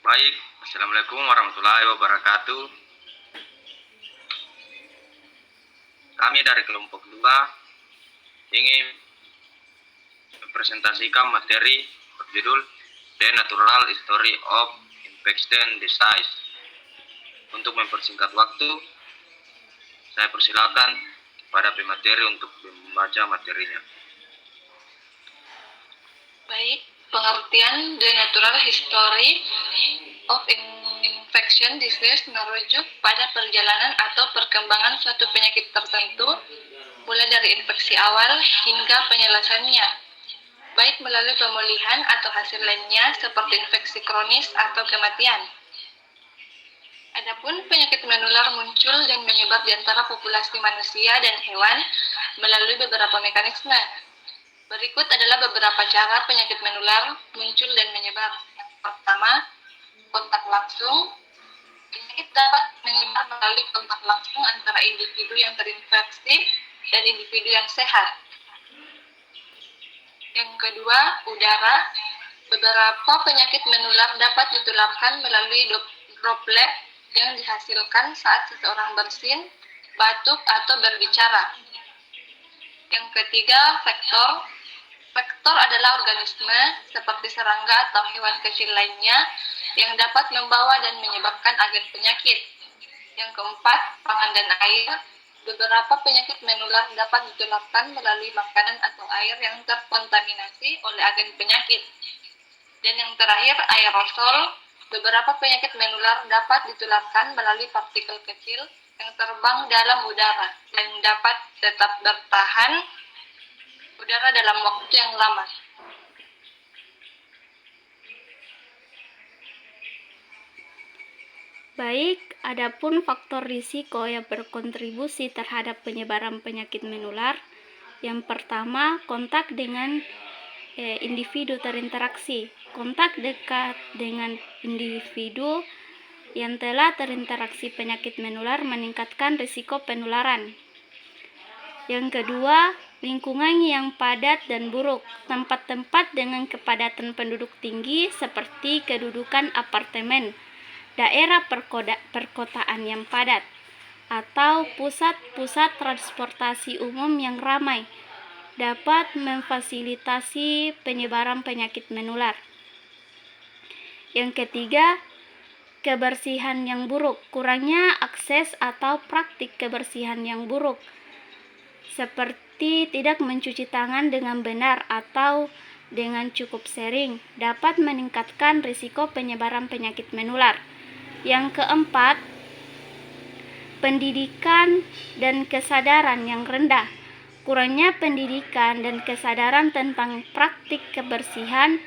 Baik, Assalamualaikum warahmatullahi wabarakatuh. Kami dari kelompok 2 ingin mempresentasikan materi berjudul The Natural History of Infection Disease. Untuk mempersingkat waktu, saya persilakan kepada pemateri untuk membaca materinya. Baik, pengertian The Natural History of Infection Disease merujuk pada perjalanan atau perkembangan suatu penyakit tertentu, mulai dari infeksi awal hingga penyelesaiannya, baik melalui pemulihan atau hasil lainnya seperti infeksi kronis atau kematian. Adapun penyakit menular muncul dan menyebar di antara populasi manusia dan hewan melalui beberapa mekanisme. Berikut adalah beberapa cara penyakit menular muncul dan menyebar. Yang pertama, kontak langsung. Penyakit dapat menyebar melalui kontak langsung antara individu yang terinfeksi dan individu yang sehat. Yang kedua, udara. Beberapa penyakit menular dapat ditularkan melalui droplet yang dihasilkan saat seseorang bersin, batuk, atau berbicara. Yang ketiga, vektor. Vektor adalah organisme seperti serangga atau hewan kecil lainnya yang dapat membawa dan menyebabkan agen penyakit. Yang keempat, pangan dan air. Beberapa penyakit menular dapat ditularkan melalui makanan atau air yang terkontaminasi oleh agen penyakit. Dan yang terakhir, aerosol. Beberapa penyakit menular dapat ditularkan melalui partikel kecil yang terbang dalam udara dan dapat tetap bertahan udara dalam waktu yang lama. Baik, adapun faktor risiko yang berkontribusi terhadap penyebaran penyakit menular. Yang pertama, kontak dengan individu terinteraksi. Kontak dekat dengan individu yang telah terinteraksi penyakit menular meningkatkan risiko penularan. Yang kedua, lingkungan yang padat dan buruk. Tempat-tempat dengan kepadatan penduduk tinggi seperti kedudukan apartemen, daerah perkotaan yang padat, atau pusat-pusat transportasi umum yang ramai dapat memfasilitasi penyebaran penyakit menular. Yang ketiga, kebersihan yang buruk. Kurangnya akses atau praktik kebersihan yang buruk, seperti tidak mencuci tangan dengan benar atau dengan cukup sering, dapat meningkatkan risiko penyebaran penyakit menular. Yang keempat, pendidikan dan kesadaran yang rendah. Kurangnya pendidikan dan kesadaran tentang praktik kebersihan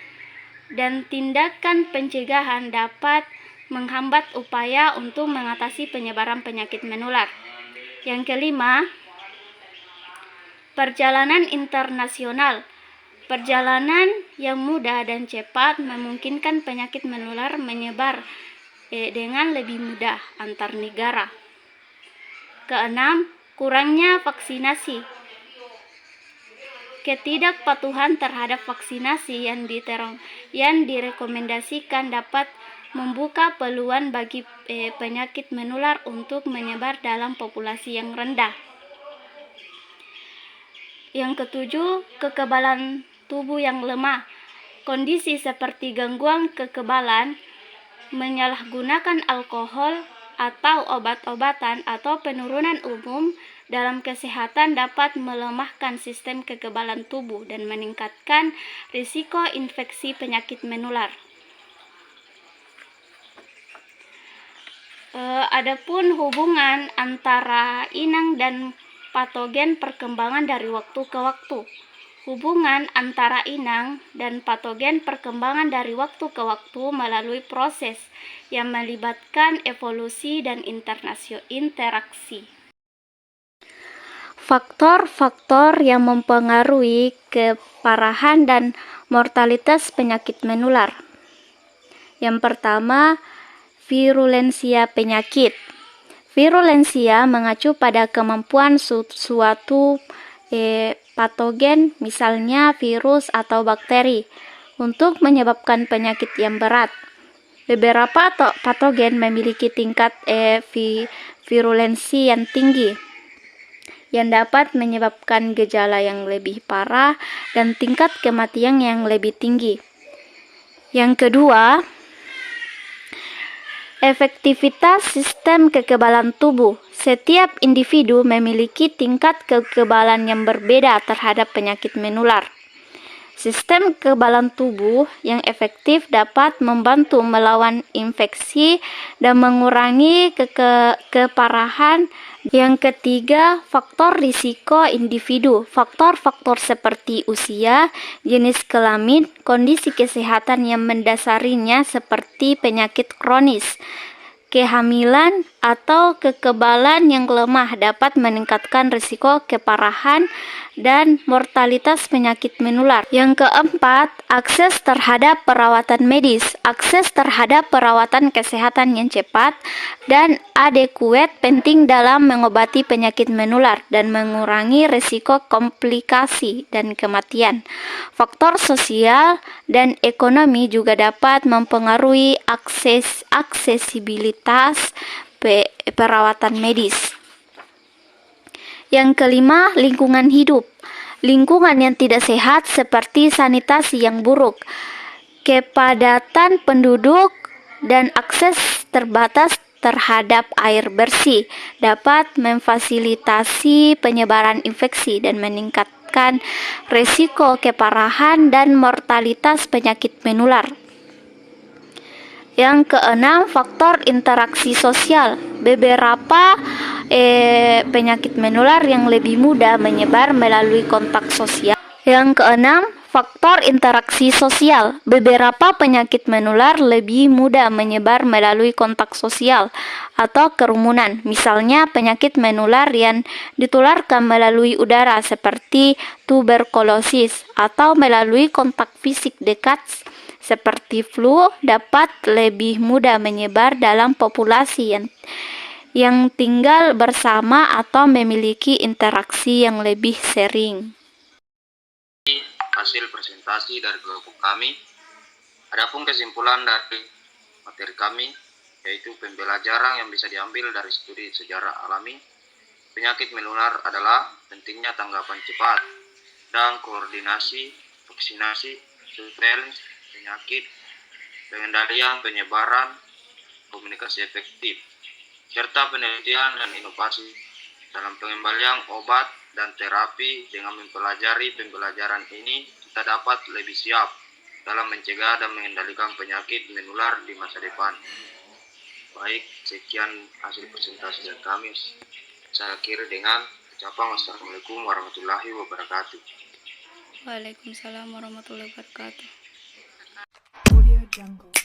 dan tindakan pencegahan dapat menghambat upaya untuk mengatasi penyebaran penyakit menular. Yang kelima, perjalanan internasional. Perjalanan yang mudah dan cepat memungkinkan penyakit menular menyebar dengan lebih mudah antar negara. Keenam, kurangnya vaksinasi. Ketidakpatuhan terhadap vaksinasi yang direkomendasikan dapat membuka peluang bagi penyakit menular untuk menyebar dalam populasi yang rendah. Yang ketujuh, kekebalan tubuh yang lemah. Kondisi seperti gangguan kekebalan, menyalahgunakan alkohol atau obat-obatan, atau penurunan umum dalam kesehatan dapat melemahkan sistem kekebalan tubuh dan meningkatkan risiko infeksi penyakit menular. Adapun hubungan antara inang dan patogen perkembangan dari waktu ke waktu. Hubungan antara inang dan patogen perkembangan dari waktu ke waktu melalui proses yang melibatkan evolusi dan interaksi. Faktor-faktor yang mempengaruhi keparahan dan mortalitas penyakit menular. Yang pertama, virulensia penyakit. Virulensia mengacu pada kemampuan suatu patogen, misalnya virus atau bakteri, untuk menyebabkan penyakit yang berat. Beberapa patogen memiliki tingkat virulensi yang tinggi, yang dapat menyebabkan gejala yang lebih parah dan tingkat kematian yang lebih tinggi. Yang kedua, efektivitas sistem kekebalan tubuh. Setiap individu memiliki tingkat kekebalan yang berbeda terhadap penyakit menular. Sistem kekebalan tubuh yang efektif dapat membantu melawan infeksi dan mengurangi keparahan. Yang ketiga, faktor risiko individu. Faktor-faktor seperti usia, jenis kelamin, kondisi kesehatan yang mendasarinya seperti penyakit kronis, kehamilan, atau kekebalan yang lemah dapat meningkatkan risiko keparahan dan mortalitas penyakit menular. Yang keempat, akses terhadap perawatan medis. Akses terhadap perawatan kesehatan yang cepat dan adekuat penting dalam mengobati penyakit menular dan mengurangi risiko komplikasi dan kematian. Faktor sosial dan ekonomi juga dapat mempengaruhi aksesibilitas perawatan medis. Yang kelima, lingkungan hidup. Lingkungan yang tidak sehat seperti sanitasi yang buruk, kepadatan penduduk, dan akses terbatas terhadap air bersih dapat memfasilitasi penyebaran infeksi dan meningkatkan risiko keparahan dan mortalitas penyakit menular. Yang keenam, faktor interaksi sosial. Beberapa penyakit menular yang lebih mudah menyebar melalui kontak sosial. Yang keenam, faktor interaksi sosial. Beberapa penyakit menular lebih mudah menyebar melalui kontak sosial atau kerumunan. Misalnya penyakit menular yang ditularkan melalui udara seperti tuberkulosis atau melalui kontak fisik dekat seperti flu dapat lebih mudah menyebar dalam populasi yang tinggal bersama atau memiliki interaksi yang lebih sering. Hasil presentasi dari kelompok kami. Adapun kesimpulan dari materi kami, yaitu pembelajaran yang bisa diambil dari studi sejarah alami, penyakit menular adalah pentingnya tanggapan cepat dan koordinasi, vaksinasi, surveillance penyakit, pengendalian penyebaran, komunikasi efektif, serta penelitian dan inovasi dalam pengembalian obat dan terapi. Dengan mempelajari pembelajaran ini, kita dapat lebih siap dalam mencegah dan mengendalikan penyakit menular di masa depan. Baik, sekian hasil presentasi dari kami. Saya akhiri dengan ucapan wassalamualaikum warahmatullahi wabarakatuh. Waalaikumsalam warahmatullahi wabarakatuh. Audio Jungle.